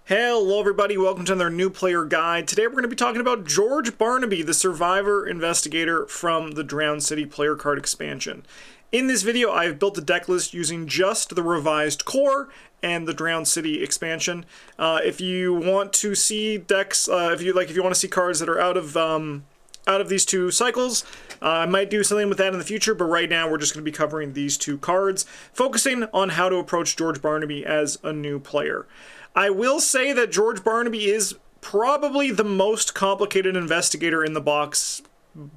Hello everybody, welcome to another new player guide. Today we're going to be talking about George Barnaby, the survivor investigator from the Drowned City player card expansion. In this video I've built a deck list using just the revised core and the Drowned City expansion. If you want to see decks, if you want to see cards that are out of these two cycles, I might do something with that in the future, but right now we're just going to be covering these two cards, focusing on how to approach George Barnaby as a new player. I will say that George Barnaby is probably the most complicated investigator in the box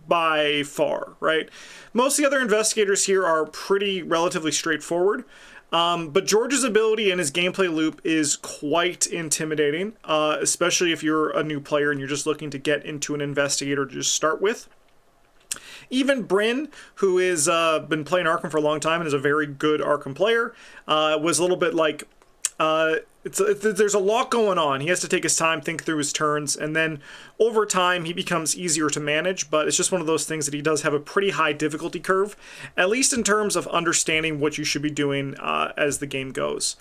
by far, right? Most of the other investigators here are pretty relatively straightforward, but George's ability and his gameplay loop is quite intimidating, especially if you're a new player and you're just looking to get into an investigator to just start with. Even Bryn, who has been playing Arkham for a long time and is a very good Arkham player, was a little bit like... there's a lot going on. He has to take his time, think through his turns, and then over time he becomes easier to manage, but it's just one of those things that he does have a pretty high difficulty curve, at least in terms of understanding what you should be doing as the game goes.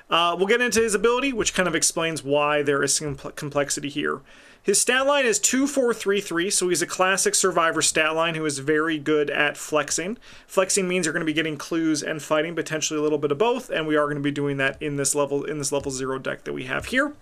We'll get into his ability, which kind of explains why there is some complexity here. His stat line is 2-4-3-3, so he's a classic survivor stat line who is very good at flexing. Flexing means you're going to be getting clues and fighting, potentially a little bit of both, and we are going to be doing that in this level 0 deck that we have here.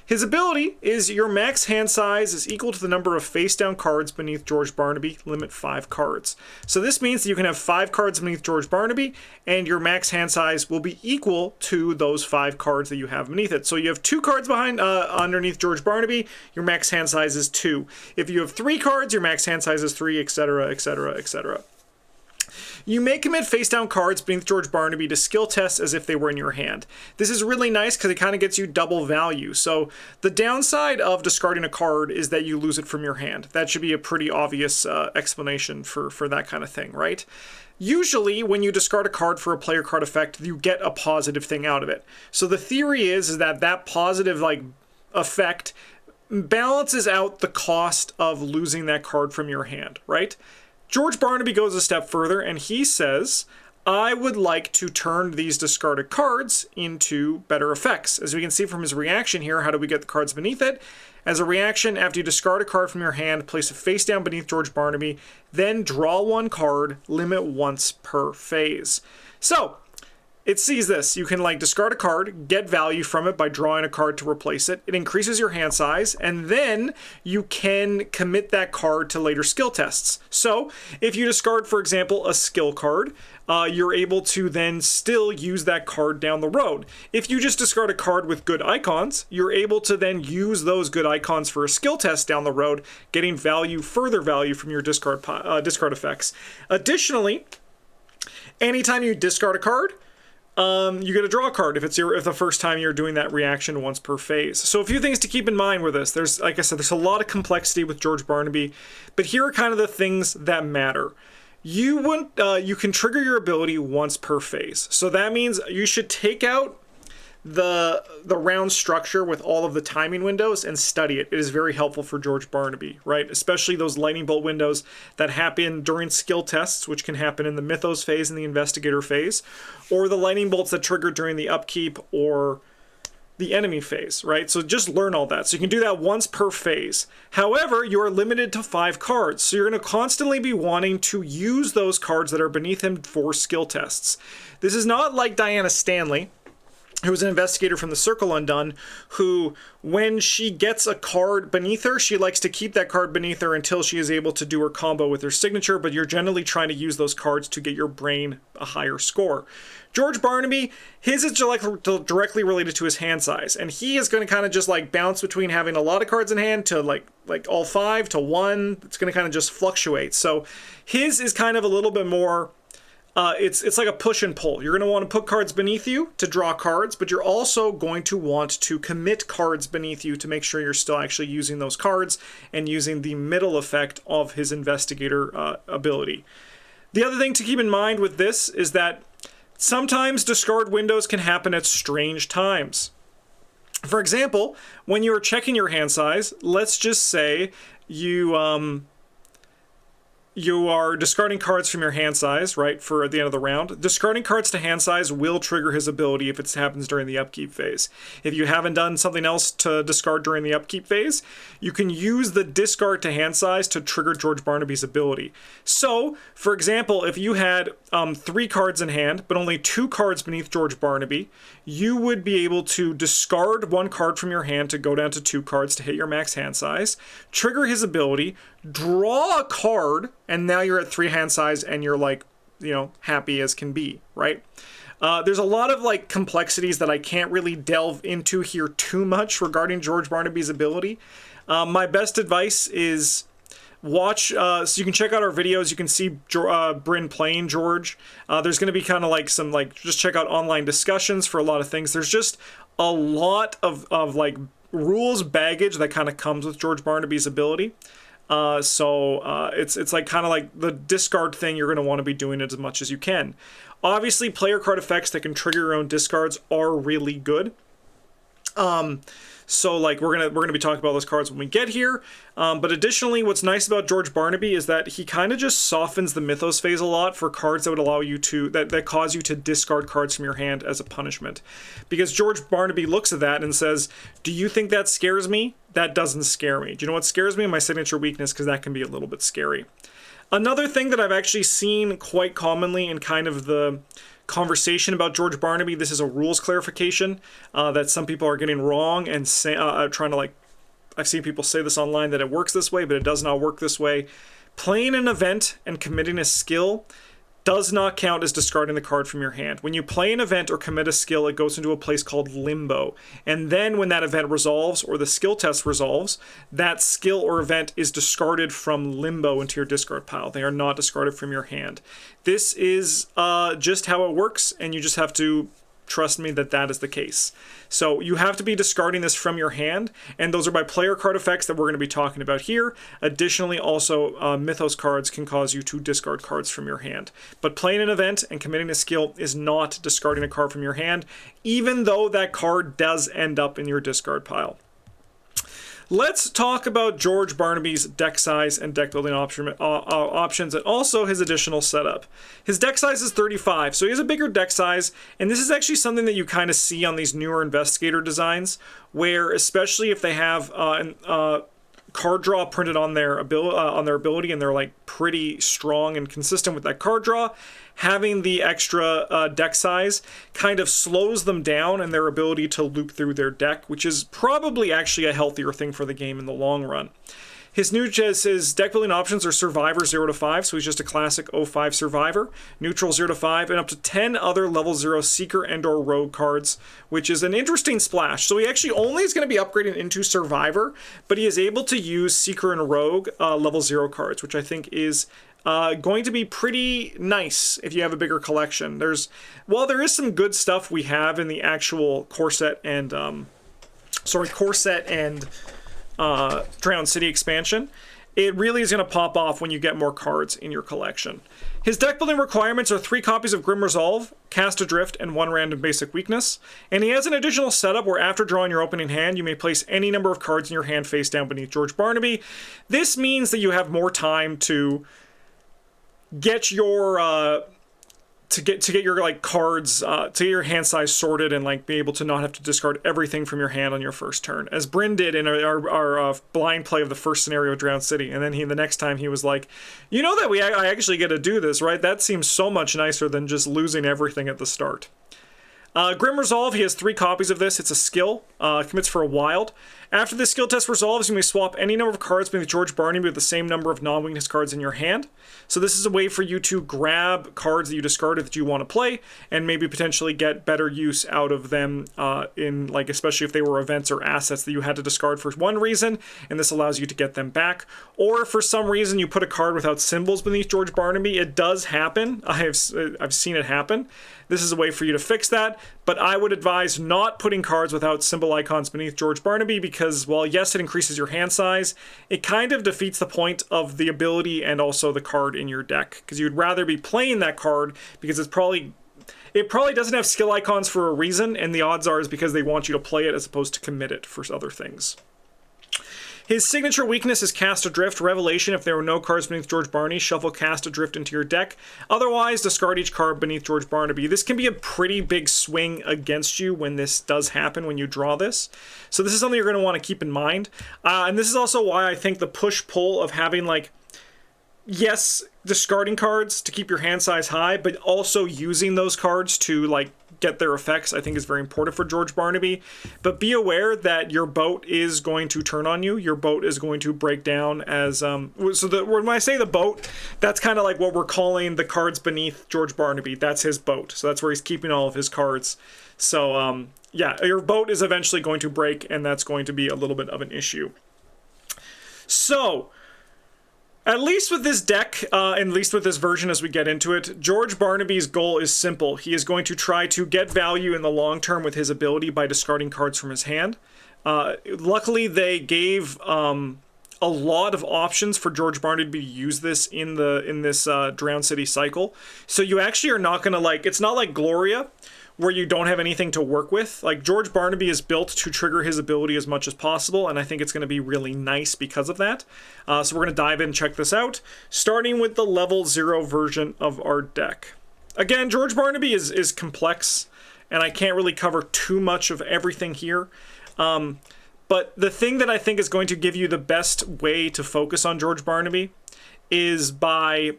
His ability is your max hand size is equal to the number of face-down cards beneath George Barnaby, limit 5 cards. So this means that you can have 5 cards beneath George Barnaby, and your max hand size will be equal to those 5 cards that you have beneath it. So you have 2 cards underneath George Barnaby, your max hand size is 2. If you have 3 cards, your max hand size is 3, etc., etc., etc. You may commit face-down cards beneath George Barnaby to skill tests as if they were in your hand. This is really nice because it kind of gets you double value. So the downside of discarding a card is that you lose it from your hand. That should be a pretty obvious explanation for that kind of thing, right? Usually, when you discard a card for a player card effect, you get a positive thing out of it. So the theory is that that positive effect balances out the cost of losing that card from your hand, right? George Barnaby goes a step further and he says, I would like to turn these discarded cards into better effects. As we can see from his reaction here, how do we get the cards beneath it? As a reaction, after you discard a card from your hand, place it face down beneath George Barnaby, then draw 1 card, limit once per phase. So, it sees this. You can discard a card, get value from it by drawing a card to replace it. It increases your hand size, and then you can commit that card to later skill tests. So if you discard, for example, a skill card, you're able to then still use that card down the road. If you just discard a card with good icons, you're able to then use those good icons for a skill test down the road, getting further value from your discard effects. Additionally, anytime you discard a card, you get to draw a card if the first time you're doing that reaction once per phase. So a few things to keep in mind with this. There's, like I said, there's a lot of complexity with George Barnaby, but here are kind of the things that matter. You can trigger your ability once per phase. So that means you should take out the round structure with all of the timing windows and study it. It is very helpful for George Barnaby, right? Especially those lightning bolt windows that happen during skill tests, which can happen in the Mythos phase and the Investigator phase, or the lightning bolts that trigger during the upkeep or the enemy phase, right? So just learn all that. So you can do that once per phase. However, you are limited to 5 cards. So you're going to constantly be wanting to use those cards that are beneath him for skill tests. This is not like Diana Stanley, who was an investigator from the Circle Undone, who, when she gets a card beneath her, she likes to keep that card beneath her until she is able to do her combo with her signature, but you're generally trying to use those cards to get your brain a higher score. George Barnaby, his is directly related to his hand size, and he is going to kind of just bounce between having a lot of cards in hand to like all 5 to 1. It's going to kind of just fluctuate. So his is kind of a little bit more... It's like a push and pull. You're going to want to put cards beneath you to draw cards, but you're also going to want to commit cards beneath you to make sure you're still actually using those cards and using the middle effect of his investigator ability. The other thing to keep in mind with this is that sometimes discard windows can happen at strange times. For example, when you are checking your hand size, let's just say you you are discarding cards from your hand size, right, for at the end of the round. Discarding cards to hand size will trigger his ability if it happens during the upkeep phase. If you haven't done something else to discard during the upkeep phase, you can use the discard to hand size to trigger George Barnaby's ability. So, for example, if you had 3 cards in hand, but only 2 cards beneath George Barnaby, you would be able to discard 1 card from your hand to go down to 2 cards to hit your max hand size, trigger his ability, draw a card, and now you're at 3 hand size and you're like, you know, happy as can be, right? There's a lot of like complexities that I can't really delve into here too much regarding George Barnaby's ability. My best advice is watch, so you can check out our videos. You can see Bryn playing George. There's going to be kind of like some, like, just check out online discussions for a lot of things. There's just a lot of like rules baggage that kind of comes with George Barnaby's ability. It's like kind of like the discard thing. You're going to want to be doing it as much as you can. Obviously, player card effects that can trigger your own discards are really good. So like we're gonna be talking about those cards when we get here. But additionally, what's nice about George Barnaby is that he kind of just softens the mythos phase a lot for cards that would allow you to that cause you to discard cards from your hand as a punishment. Because George Barnaby looks at that and says, "Do you think that scares me? That doesn't scare me. Do you know what scares me? My signature weakness, because that can be a little bit scary." Another thing that I've actually seen quite commonly in kind of the conversation about George Barnaby, this is a rules clarification that some people are getting wrong and trying to, like, I've seen people say this online that it works this way, but it does not work this way. Playing an event and committing a skill does not count as discarding the card from your hand. When you play an event or commit a skill, it goes into a place called limbo. And then when that event resolves or the skill test resolves, that skill or event is discarded from limbo into your discard pile. They are not discarded from your hand. This is just how it works, and you just have to trust me that that is the case. So you have to be discarding this from your hand, and those are by player card effects that we're going to be talking about here. Additionally, also, Mythos cards can cause you to discard cards from your hand. But playing an event and committing a skill is not discarding a card from your hand, even though that card does end up in your discard pile. Let's talk about George Barnaby's deck size and deck building options, and also his additional setup. His deck size is 35, so he has a bigger deck size, and this is actually something that you kind of see on these newer Investigator designs, where especially if they have card draw printed on their ability, and they're like pretty strong and consistent with that card draw, having the extra deck size kind of slows them down in their ability to loop through their deck, which is probably actually a healthier thing for the game in the long run. His deck building options are Survivor 0 to 5, so he's just a classic 05 Survivor, Neutral 0 to 5, and up to 10 other level 0 Seeker and or Rogue cards, which is an interesting splash. So he actually only is going to be upgrading into Survivor, but he is able to use Seeker and Rogue level 0 cards, which I think is going to be pretty nice if you have a bigger collection. While there is some good stuff we have in the actual core set and Drowned City expansion, it really is going to pop off when you get more cards in your collection. His deck building requirements are 3 copies of Grim Resolve, Cast Adrift, and 1 random basic weakness. And he has an additional setup where after drawing your opening hand, you may place any number of cards in your hand face down beneath George Barnaby. This means that you have more time to get your to get your like cards to get your hand size sorted and like be able to not have to discard everything from your hand on your first turn, as Bryn did in our blind play of the first scenario of Drowned City. And then the next time he was like, you know that I actually get to do this, right? That seems so much nicer than just losing everything at the start. Grim Resolve, he has 3 copies of this. It's a skill, commits for a wild. After the skill test resolves, you may swap any number of cards beneath George Barnaby with the same number of non-weakness cards in your hand. So this is a way for you to grab cards that you discarded that you want to play, and maybe potentially get better use out of them in, like, especially if they were events or assets that you had to discard for one reason, and this allows you to get them back. Or for some reason you put a card without symbols beneath George Barnaby. It does happen. I've seen it happen. This is a way for you to fix that, but I would advise not putting cards without symbol icons beneath George Barnaby, because while yes, it increases your hand size, it kind of defeats the point of the ability and also the card in your deck, because you'd rather be playing that card because it probably doesn't have skill icons for a reason, and the odds are is because they want you to play it as opposed to commit it for other things. His signature weakness is Cast Adrift. Revelation, if there were no cards beneath George Barnaby, shuffle Cast Adrift into your deck. Otherwise, discard each card beneath George Barnaby. This can be a pretty big swing against you when this does happen, when you draw this. So this is something you're going to want to keep in mind. And this is also why I think the push-pull of having, like, yes, discarding cards to keep your hand size high, but also using those cards to, like, get their effects, I think is very important for George Barnaby. But be aware that your boat is going to turn on you. Your boat is going to break down as when I say the boat, that's kind of like what we're calling the cards beneath George Barnaby. That's his boat. So that's where he's keeping all of his cards. So yeah, your boat is eventually going to break, and that's going to be a little bit of an issue. So at least with this deck, at least with this version as we get into it, George Barnaby's goal is simple. He is going to try to get value in the long term with his ability by discarding cards from his hand. Luckily, they gave a lot of options for George Barnaby to use this in this Drowned City cycle. So you actually are not going to, like, it's not like Gloria, where you don't have anything to work with. Like, George Barnaby is built to trigger his ability as much as possible, and I think it's going to be really nice because of that. So we're going to dive in and check this out, starting with the level 0 version of our deck. Again, George Barnaby is complex, and I can't really cover too much of everything here. But the thing that I think is going to give you the best way to focus on George Barnaby is by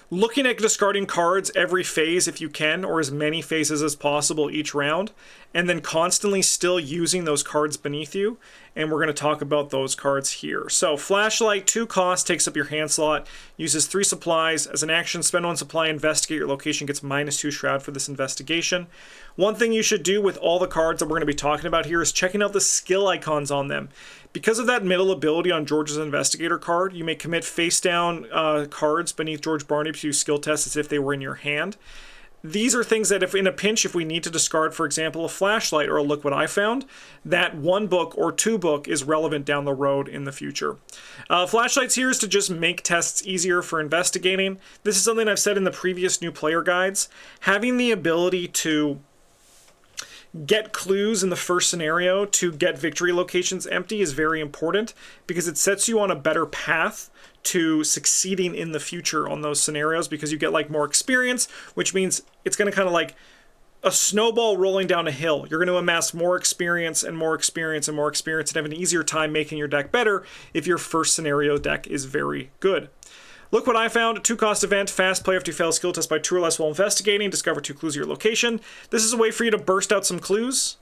looking at discarding cards every phase if you can, or as many phases as possible each round, and then constantly still using those cards beneath you. And we're going to talk about those cards here. So Flashlight, 2 cost, takes up your hand slot, uses 3 supplies. As an action, spend 1 supply, investigate your location, gets -2 Shroud for this investigation. One thing you should do with all the cards that we're going to be talking about here is checking out the skill icons on them. Because of that middle ability on George's Investigator card, you may commit face-down cards beneath George Barnaby to skill tests as if they were in your hand. These are things that if in a pinch, if we need to discard, for example, a Flashlight or a Look What I Found, that 1 book or 2 book is relevant down the road in the future. Flashlights here is to just make tests easier for investigating. This is something I've said in the previous new player guides. Having the ability to get clues in the first scenario to get victory locations empty is very important, because it sets you on a better path to succeeding in the future on those scenarios, because you get, like, more experience, which means it's going to kind of like a snowball rolling down a hill. You're going to amass more experience and more experience and more experience and have an easier time making your deck better if your first scenario deck is very good. Look What I Found, 2 cost event, fast play after you fail a skill test by 2 or less while investigating, discover 2 clues of your location. This is a way for you to burst out some clues,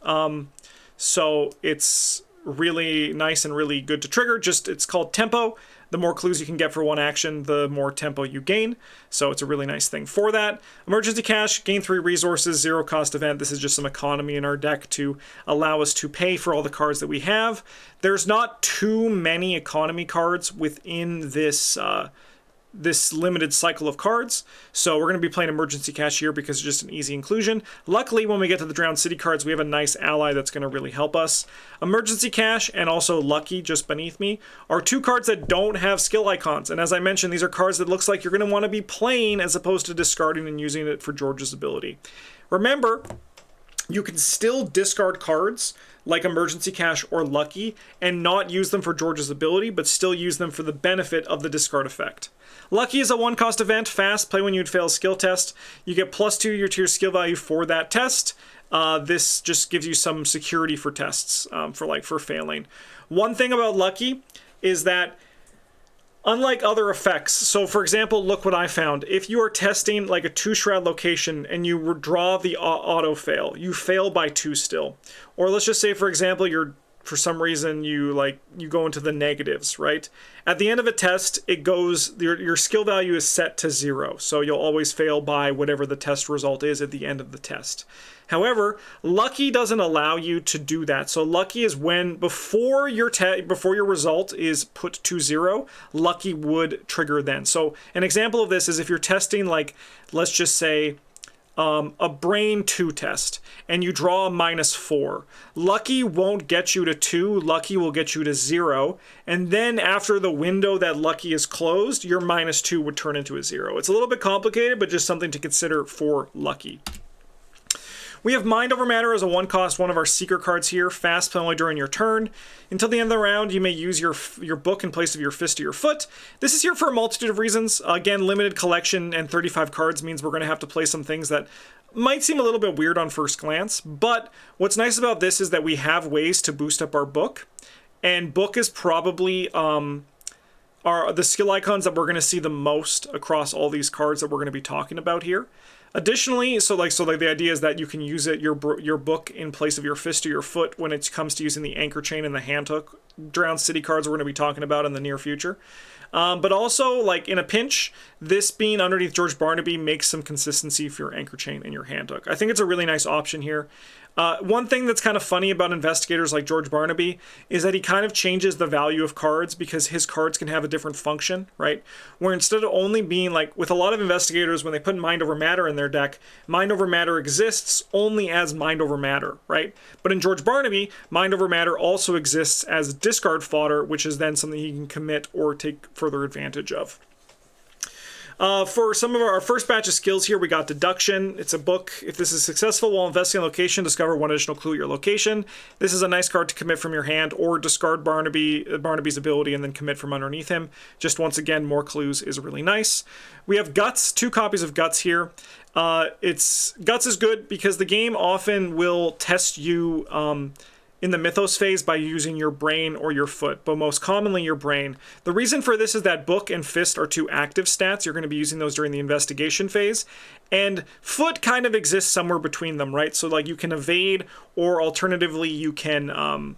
so it's really nice and really good to trigger. It's called tempo. The more clues you can get for 1 action, the more tempo you gain, so it's a really nice thing for that. Emergency Cash, gain 3 resources, 0 cost event. This is just some economy in our deck to allow us to pay for all the cards that we have. There's not too many economy cards within this this limited cycle of cards, so we're going to be playing Emergency Cash here because it's just an easy inclusion. Luckily, when we get to the Drowned City cards, we have a nice ally that's going to really help us. Emergency Cash and also Lucky, just beneath me, are 2 cards that don't have skill icons, and as I mentioned, these are cards that looks like you're going to want to be playing as opposed to discarding and using it for George's ability. Remember, you can still discard cards like Emergency Cash or Lucky and not use them for George's ability, but still use them for the benefit of the discard effect. Lucky is a 1 cost event, fast, play when you'd fail a skill test. You get +2 to your skill value for that test. This just gives you some security for tests, for failing. One thing about Lucky is that unlike other effects, so for example, Look What I Found. If you are testing like a 2 Shroud location and you draw the auto fail, you fail by 2 still. Or let's just say, for example, for some reason you go into the negatives, right? At the end of a test, it goes, your skill value is set to 0, so you'll always fail by whatever the test result is at the end of the test. However, Lucky doesn't allow you to do that. So Lucky is when before your result is put to 0, Lucky would trigger then. So an example of this is if you're testing, like, let's just say a brain 2 test and you draw a -4. Lucky won't get you to 2, Lucky will get you to 0, and then after the window that Lucky is closed, your -2 would turn into a 0. It's a little bit complicated, but just something to consider for Lucky. We have Mind Over Matter as a 1-cost, one of our secret cards here. Fast, play only during your turn. Until the end of the round, you may use your book in place of your fist or your foot. This is here for a multitude of reasons. Again, limited collection and 35 cards means we're going to have to play some things that might seem a little bit weird on first glance. But what's nice about this is that we have ways to boost up our book. And book is probably are the skill icons that we're going to see the most across all these cards that we're going to be talking about here. Additionally, so the idea is that you can use your book in place of your fist or your foot when it comes to using the anchor chain and the hand hook. Drowned City cards we're going to be talking about in the near future. But also, like in a pinch, this being underneath George Barnaby makes some consistency for your anchor chain and your hand hook. I think it's a really nice option here. One thing that's kind of funny about investigators like George Barnaby is that he kind of changes the value of cards because his cards can have a different function, right? Where instead of only being like, with a lot of investigators, when they put Mind Over Matter in their deck, Mind Over Matter exists only as Mind Over Matter, right? But in George Barnaby, Mind Over Matter also exists as discard fodder, which is then something he can commit or take further advantage of. For some of our first batch of skills here, we got Deduction. It's a book. If this is successful while investigating a location, discover one additional clue at your location. This is a nice card to commit from your hand or discard Barnaby's ability and then commit from underneath him. Just once again, more clues is really nice. We have Guts, 2 copies of Guts here. Guts is good because the game often will test you in the Mythos phase by using your brain or your foot, but most commonly your brain. The reason for this is that book and fist are 2 active stats. You're going to be using those during the investigation phase, and foot kind of exists somewhere between them, right? So like you can evade, or alternatively you can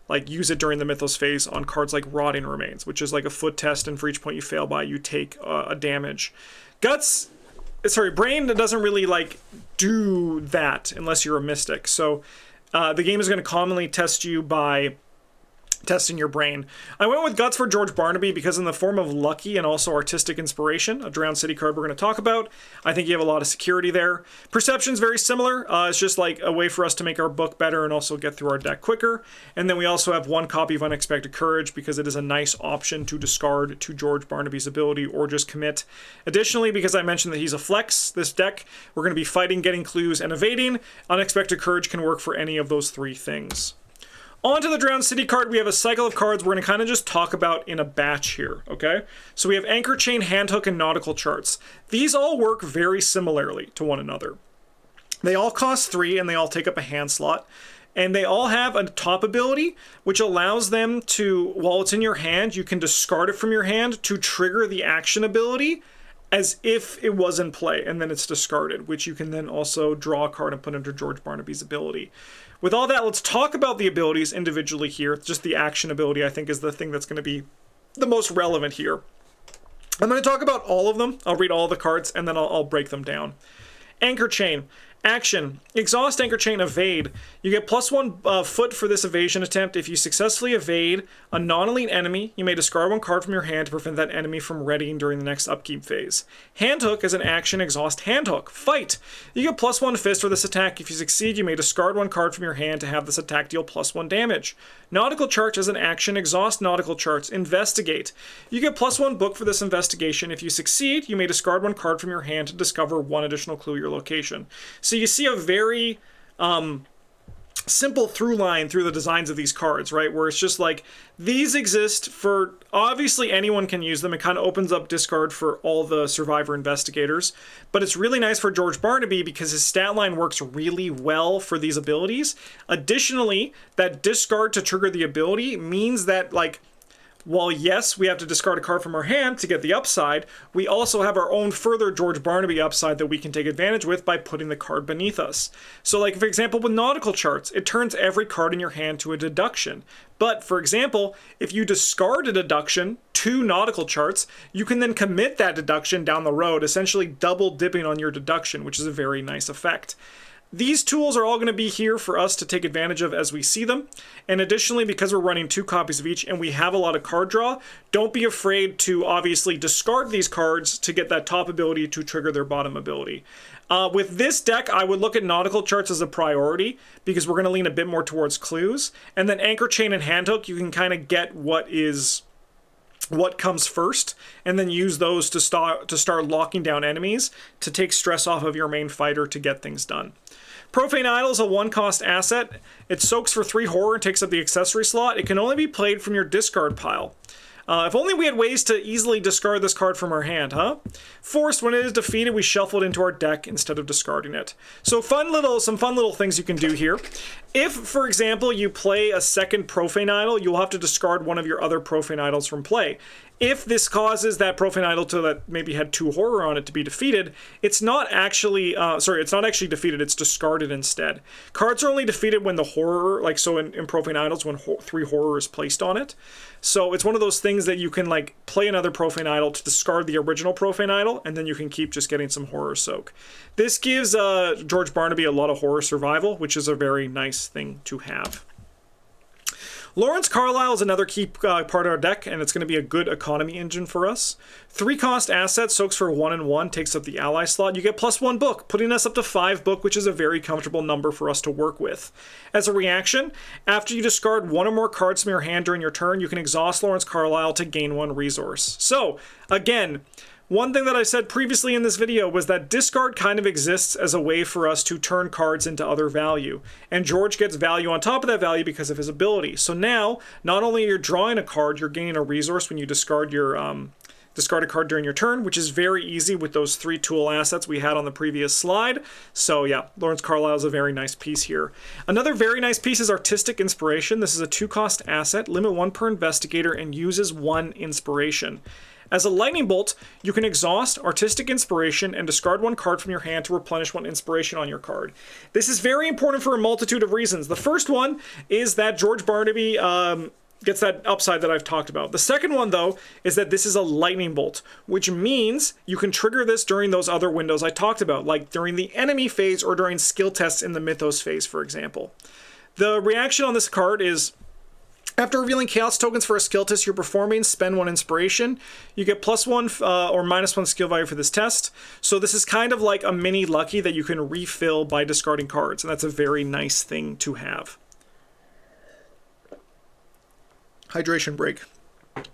like use it during the Mythos phase on cards like Rotting Remains, which is like a foot test, and for each point you fail by, you take a damage. Brain doesn't really like do that unless you're a mystic. So the game is going to commonly test you by testing your brain. I went with Guts for George Barnaby because in the form of Lucky and also Artistic Inspiration, a Drowned City card we're going to talk about, I think you have a lot of security there. Perception's very similar. It's just like a way for us to make our book better and also get through our deck quicker. And then we also have 1 copy of Unexpected Courage because it is a nice option to discard to George Barnaby's ability or just commit. Additionally, because I mentioned that he's a flex, this deck, we're going to be fighting, getting clues, and evading. Unexpected Courage can work for any of those 3 things. On to the Drowned City card, we have a cycle of cards we're going to kind of just talk about in a batch here, okay? So we have Anchor Chain, Handhook, and Nautical Charts. These all work very similarly to one another. They all cost 3, and they all take up a hand slot. And they all have a top ability, which allows them to, while it's in your hand, you can discard it from your hand to trigger the action ability as if it was in play, and then it's discarded, which you can then also draw a card and put under George Barnaby's ability. With all that, let's talk about the abilities individually here. Just the action ability, I think, is the thing that's going to be the most relevant here. I'm going to talk about all of them. I'll read all the cards, and then I'll break them down. Anchor Chain. Action. Exhaust, Anchor Chain, Evade. You get +1 foot for this evasion attempt. If you successfully evade a non-elite enemy, you may discard 1 card from your hand to prevent that enemy from readying during the next upkeep phase. Handhook is an action. Exhaust, Handhook. Fight. You get +1 fist for this attack. If you succeed, you may discard 1 card from your hand to have this attack deal +1 damage. Nautical Charts is an action. Exhaust, Nautical Charts. Investigate. You get +1 book for this investigation. If you succeed, you may discard 1 card from your hand to discover 1 additional clue at your location. So you see a very simple through line through the designs of these cards, right? Where it's just like, these exist for, obviously anyone can use them. It kind of opens up discard for all the survivor investigators, but it's really nice for George Barnaby because his stat line works really well for these abilities. Additionally, that discard to trigger the ability means that, like, while yes, we have to discard a card from our hand to get the upside, we also have our own further George Barnaby upside that we can take advantage with by putting the card beneath us. So like, for example, with Nautical Charts, it turns every card in your hand to a deduction. But, for example, if you discard a deduction to Nautical Charts, you can then commit that deduction down the road, essentially double dipping on your deduction, which is a very nice effect. These tools are all going to be here for us to take advantage of as we see them. And additionally, because we're running 2 copies of each and we have a lot of card draw, don't be afraid to obviously discard these cards to get that top ability to trigger their bottom ability. With this deck, I would look at Nautical Charts as a priority because we're going to lean a bit more towards clues. And then Anchor Chain and Handhook, you can kind of get what comes first, and then use those to start locking down enemies to take stress off of your main fighter to get things done. Profane Idol is a 1-cost asset. It soaks for 3 horror and takes up the accessory slot. It can only be played from your discard pile. If only we had ways to easily discard this card from our hand, huh? Forced, when it is defeated, we shuffle it into our deck instead of discarding it. So some fun little things you can do here. If, for example, you play a second Profane Idol, you'll have to discard one of your other Profane Idols from play. If this causes that Profane Idol that maybe had 2 horror on it to be defeated, it's not actually defeated, it's discarded instead. Cards are only defeated when the horror, like so in Profane Idols, when 3 horror is placed on it. So it's one of those things that you can like play another Profane Idol to discard the original Profane Idol, and then you can keep just getting some horror soak. This gives George Barnaby a lot of horror survival, which is a very nice thing to have. Lawrence Carlisle is another key part of our deck, and it's going to be a good economy engine for us. 3-cost asset, soaks for 1 and 1, takes up the ally slot. You get +1 book, putting us up to 5 book, which is a very comfortable number for us to work with. As a reaction, after you discard 1 or more cards from your hand during your turn, you can exhaust Lawrence Carlisle to gain 1 resource. So, again, one thing that I said previously in this video was that discard kind of exists as a way for us to turn cards into other value. And George gets value on top of that value because of his ability. So now, not only are you drawing a card, you're gaining a resource when you discard a card during your turn, which is very easy with those 3 tool assets we had on the previous slide. So yeah, Lawrence Carlisle is a very nice piece here. Another very nice piece is Artistic Inspiration. This is a 2-cost asset, limit 1 per investigator, and uses 1 inspiration. As a lightning bolt, you can exhaust Artistic Inspiration and discard 1 card from your hand to replenish 1 inspiration on your card. This is very important for a multitude of reasons. The first one is that George Barnaby gets that upside that I've talked about. The second one, though, is that this is a lightning bolt, which means you can trigger this during those other windows I talked about, like during the enemy phase or during skill tests in the Mythos phase, for example. The reaction on this card is, after revealing chaos tokens for a skill test you're performing, spend 1 inspiration. You get +1 or -1 skill value for this test. So this is kind of like a mini lucky that you can refill by discarding cards, and that's a very nice thing to have. Hydration break.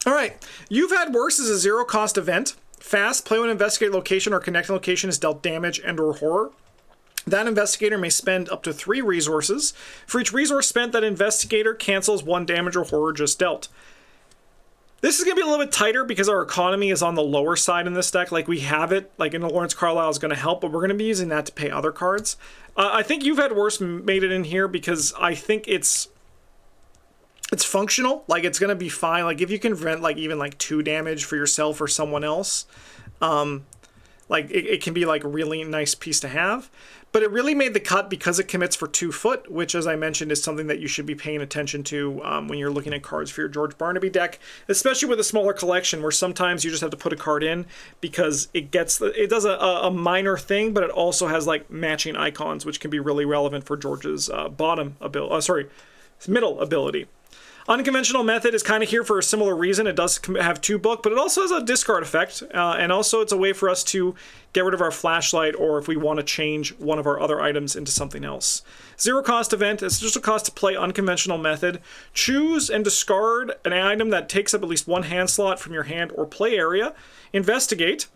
All right, You've Had Worse is a 0-cost event. Fast, play when investigate location or connecting location is dealt damage and or horror. That investigator may spend up to 3 resources. For each resource spent, that investigator cancels 1 damage or horror just dealt. This is going to be a little bit tighter because our economy is on the lower side in this deck. Like we have it, like in the Lawrence Carlisle is going to help, but we're going to be using that to pay other cards. I think You've Had Worse made it in here because I think it's functional. Like it's going to be fine. Like if you can prevent like even like 2 damage for yourself or someone else, like it can be like a really nice piece to have. But it really made the cut because it commits for 2 foot, which, as I mentioned, is something that you should be paying attention to when you're looking at cards for your George Barnaby deck, especially with a smaller collection where sometimes you just have to put a card in because it does a minor thing, but it also has like matching icons, which can be really relevant for George's middle ability. Unconventional Method is kind of here for a similar reason. It does have 2 book, but it also has a discard effect, and also it's a way for us to get rid of our flashlight or if we want to change one of our other items into something else. 0-cost event, it's just a cost to play Unconventional Method. Choose and discard an item that takes up at least 1 hand slot from your hand or play area. Investigate.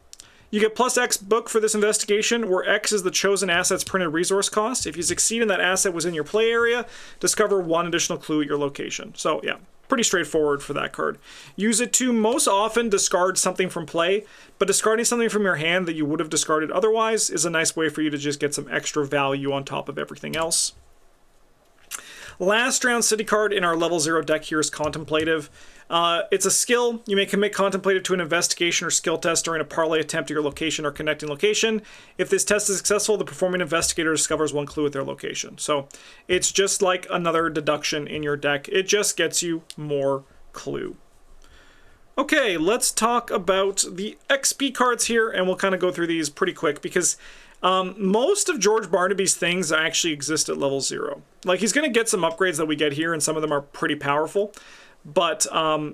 You get +X book for this investigation, where X is the chosen asset's printed resource cost. If you succeed and that asset was in your play area, discover 1 additional clue at your location. So yeah, pretty straightforward for that card. Use it to most often discard something from play, but discarding something from your hand that you would have discarded otherwise is a nice way for you to just get some extra value on top of everything else. Last round city card in our level 0 deck here is Contemplative. It's a skill. You may commit Contemplative to an investigation or skill test during a parlay attempt at your location or connecting location. If this test is successful, the performing investigator discovers 1 clue at their location. So it's just like another deduction in your deck. It just gets you more clue. Okay, let's talk about the XP cards here, and we'll kind of go through these pretty quick because most of George Barnaby's things actually exist at level 0. Like, he's going to get some upgrades that we get here, and some of them are pretty powerful. But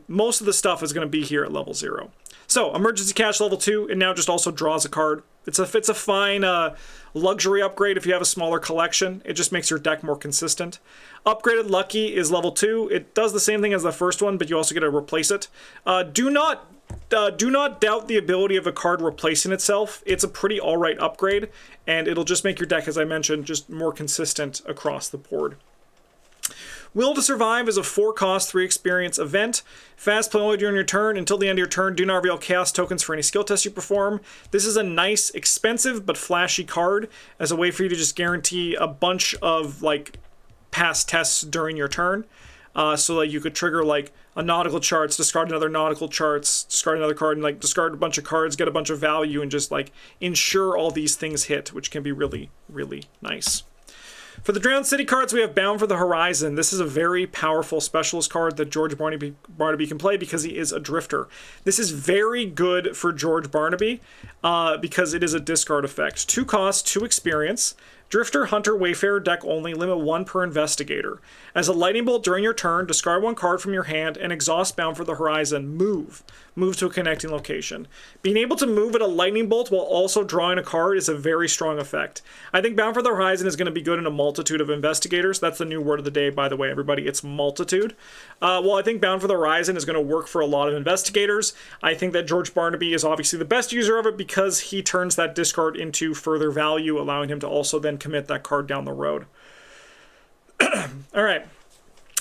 most of the stuff is going to be here at level 0. So, Emergency Cash level 2, it now just also draws a card. It's a fine luxury upgrade if you have a smaller collection. It just makes your deck more consistent. Upgraded Lucky is level 2. It does the same thing as the first one, but you also get to replace it. Do not do not doubt the ability of a card replacing itself. It's a pretty alright upgrade, and it'll just make your deck, as I mentioned, just more consistent across the board. Will to Survive is a 4-cost, 3-experience event. Fast play only during your turn. Until the end of your turn, do not reveal chaos tokens for any skill test you perform. This is a nice, expensive, but flashy card as a way for you to just guarantee a bunch of, like, past tests during your turn. So that you could trigger, like, a nautical charts, discard another nautical charts, discard another card, and, like, discard a bunch of cards, get a bunch of value, and just, like, ensure all these things hit, which can be really, really nice. For the Drowned City cards, we have Bound for the Horizon. This is a very powerful specialist card that George Barnaby can play because he is a drifter. This is very good for George Barnaby because it is a discard effect. 2 costs, 2 experience. Drifter, Hunter, Wayfarer deck only, limit 1 per Investigator. As a lightning bolt during your turn, discard 1 card from your hand and exhaust Bound for the Horizon. Move to a connecting location. Being able to move at a lightning bolt while also drawing a card is a very strong effect. I think Bound for the Horizon is going to be good in a multitude of Investigators. That's the new word of the day, by the way, everybody. It's multitude. Well, I think Bound for the Horizon is going to work for a lot of Investigators. I think that George Barnaby is obviously the best user of it because he turns that discard into further value, allowing him to also then commit that card down the road. All right.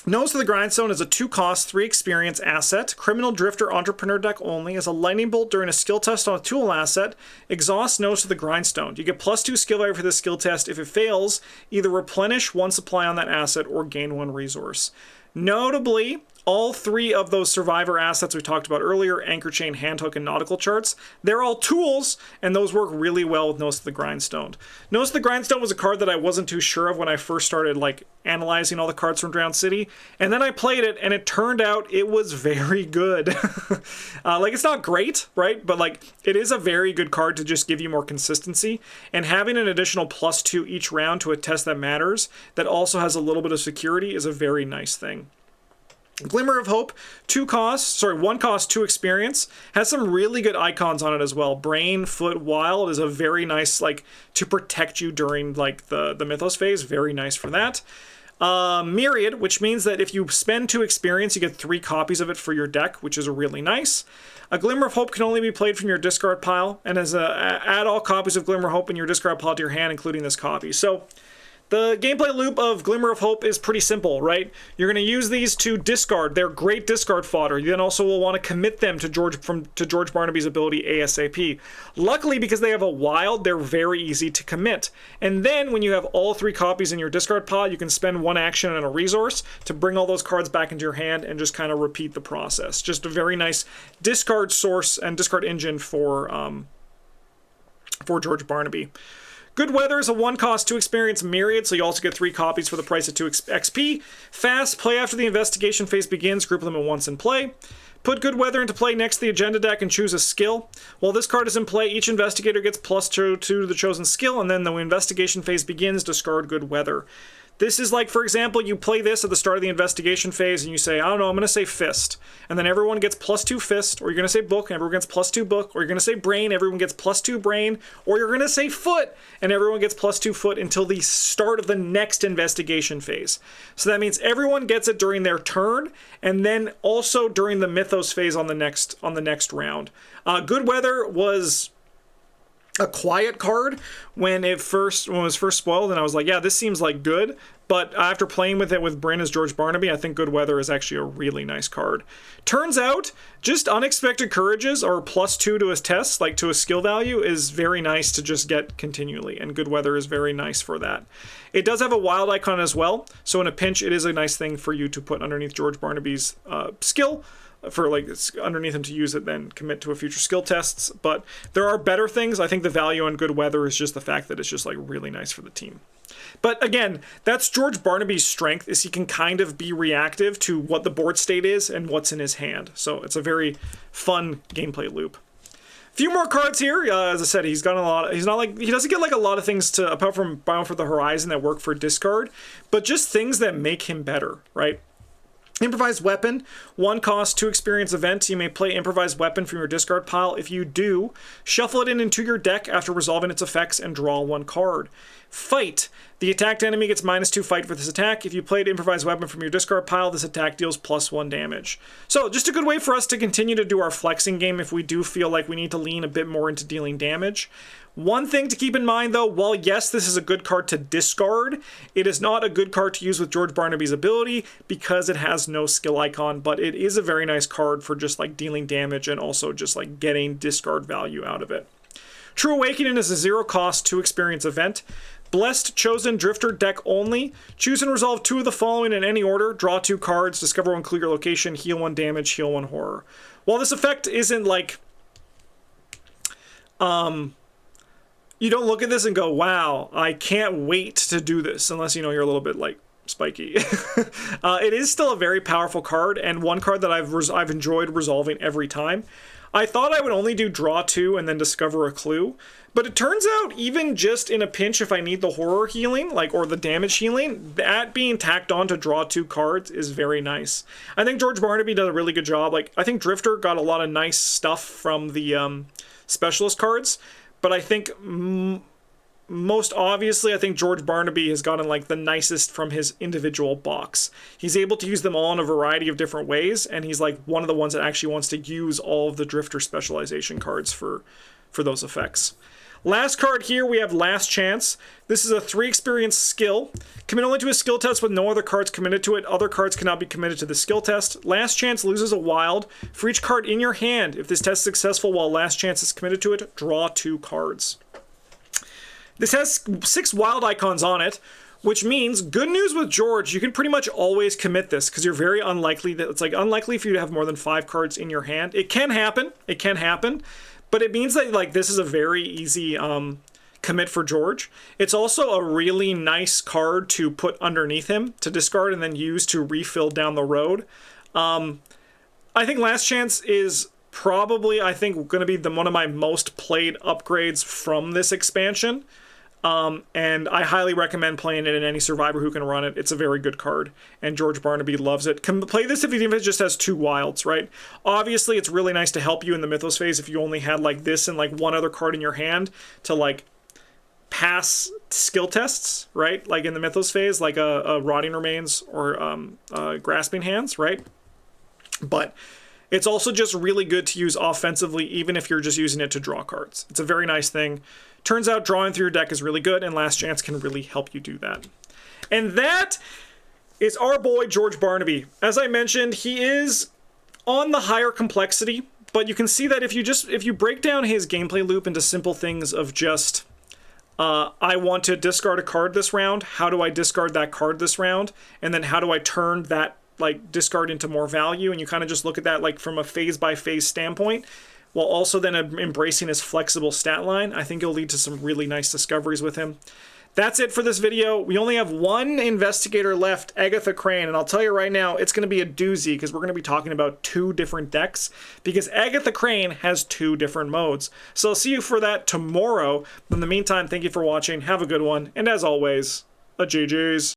Nose to the Grindstone is a 2-cost, 3-experience asset. Criminal Drifter Entrepreneur deck only. As a lightning bolt during a skill test on a tool asset, exhaust Nose to the Grindstone. You get +2 skill value for this skill test. If it fails, either replenish 1 supply on that asset or gain 1 resource. Notably, all 3 of those survivor assets we talked about earlier, Anchor Chain, Handhook, and Nautical Charts, they're all tools, and those work really well with Nose to the Grindstone. Nose to the Grindstone was a card that I wasn't too sure of when I first started, like, analyzing all the cards from Drowned City, and then I played it, and it turned out it was very good. Like, it's not great, right? But, like, it is a very good card to just give you more consistency, and having an additional +2 each round to a test that matters, that also has a little bit of security, is a very nice thing. Glimmer of Hope, 1 cost, 2 experience, has some really good icons on it as well. Brain, Foot, Wild is a very nice, like, to protect you during, like, the Mythos phase. Very nice for that. Myriad, which means that if you spend 2 experience, you get 3 copies of it for your deck, which is really nice. A Glimmer of Hope can only be played from your discard pile, and add all copies of Glimmer of Hope in your discard pile to your hand, including this copy. So, the gameplay loop of Glimmer of Hope is pretty simple, right? You're going to use these to discard. They're great discard fodder. You then also will want to commit them to George Barnaby's ability ASAP. Luckily, because they have a wild, they're very easy to commit. And then when you have all 3 copies in your discard pile, you can spend 1 action and a resource to bring all those cards back into your hand and just kind of repeat the process. Just a very nice discard source and discard engine for George Barnaby. Good Weather is a 1-cost, 2-experience Myriad, so you also get 3 copies for the price of 2 XP. Fast, play after the investigation phase begins, group limit once in play. Put Good Weather into play next to the agenda deck and choose a skill. While this card is in play, each investigator gets +2 to the chosen skill, and then the investigation phase begins, discard Good Weather. This is like, for example, you play this at the start of the investigation phase and you say, I don't know, I'm going to say Fist. And then everyone gets +2 Fist, or you're going to say Book, and everyone gets +2 Book, or you're going to say Brain, everyone gets +2 Brain, or you're going to say Foot, and everyone gets +2 Foot until the start of the next investigation phase. So that means everyone gets it during their turn, and then also during the Mythos phase on the next round. Good Weather was a quiet card when it was first spoiled, and I was like, yeah, this seems like good. But after playing with it with Bryn as George Barnaby, I think Good Weather is actually a really nice card. Turns out, just Unexpected Courages or +2 to his tests, like to a skill value, is very nice to just get continually, and Good Weather is very nice for that. It does have a wild icon as well, so in a pinch, it is a nice thing for you to put underneath George Barnaby's skill, for like underneath him to use it, then commit to a future skill tests. But there are better things. I think the value on Good Weather is just the fact that it's just like really nice for the team. But again, that's George Barnaby's strength, is he can kind of be reactive to what the board state is and what's in his hand. So it's a very fun gameplay loop. Few more cards here. As I said, he's got a lot. He doesn't get like a lot of things to, apart from Bound for the Horizon, that work for discard, but just things that make him better, right? Improvised Weapon, 1 cost, 2 experience event. You may play Improvised Weapon from your discard pile. If you do, shuffle it into your deck after resolving its effects and draw 1 card. Fight. The attacked enemy gets -2 fight for this attack. If you played improvised weapon from your discard pile, this attack deals +1 damage. So just a good way for us to continue to do our flexing game if we do feel like we need to lean a bit more into dealing damage. One thing to keep in mind though, while yes, this is a good card to discard, it is not a good card to use with George Barnaby's ability because it has no skill icon, but it is a very nice card for just like dealing damage and also just like getting discard value out of it. True Awakening is a 0 cost 2 experience event. Blessed Chosen Drifter deck only. Choose and resolve 2 of the following in any order. Draw 2 cards, discover 1 clue your location, heal 1 damage, heal 1 horror. While this effect isn't like... you don't look at this and go, wow, I can't wait to do this, unless you know you're a little bit like spiky. It is still a very powerful card, and one card that I've enjoyed resolving every time. I thought I would only do draw 2 and then discover a clue, but it turns out even just in a pinch if I need the horror healing, like, or the damage healing, that being tacked on to draw 2 cards is very nice. I think George Barnaby does a really good job. Like, I think Drifter got a lot of nice stuff from the specialist cards, but I think most obviously, I think George Barnaby has gotten like the nicest from his individual box. He's able to use them all in a variety of different ways, and he's like one of the ones that actually wants to use all of the Drifter specialization cards for those effects. Last card here, we have Last Chance. This is a 3 experience skill. Commit only to a skill test with no other cards committed to it. Other cards cannot be committed to the skill test. Last Chance loses a wild. For each card in your hand, if this test is successful while Last Chance is committed to it, draw 2 cards. This has 6 wild icons on it, which means, good news with George, you can pretty much always commit this, because you're very unlikely that, it's like unlikely for you to have more than 5 cards in your hand. It can happen, but it means that like this is a very easy commit for George. It's also a really nice card to put underneath him, to discard and then use to refill down the road. I think Last Chance is probably, I think, going to be one of my most played upgrades from this expansion. And I highly recommend playing it in any survivor who can run it. It's a very good card, and George Barnaby loves it. Can play this if it just has 2 wilds, right? Obviously, it's really nice to help you in the Mythos phase if you only had like this and like 1 other card in your hand to like pass skill tests, right? Like in the Mythos phase, like a Rotting Remains or Grasping Hands, right? But it's also just really good to use offensively, even if you're just using it to draw cards. It's a very nice thing. Turns out drawing through your deck is really good, and Last Chance can really help you do that. And that is our boy George Barnaby. As I mentioned, he is on the higher complexity, but you can see that if you break down his gameplay loop into simple things of just, I want to discard a card this round, how do I discard that card this round, and then how do I turn that like discard into more value, and you kind of just look at that like from a phase by phase standpoint, while also then embracing his flexible stat line, I think it'll lead to some really nice discoveries with him. That's it for this video. We only have 1 investigator left, Agatha Crane, and I'll tell you right now, it's going to be a doozy because we're going to be talking about 2 different decks because Agatha Crane has 2 different modes. So I'll see you for that tomorrow. But in the meantime, thank you for watching. Have a good one, and as always, a GG's.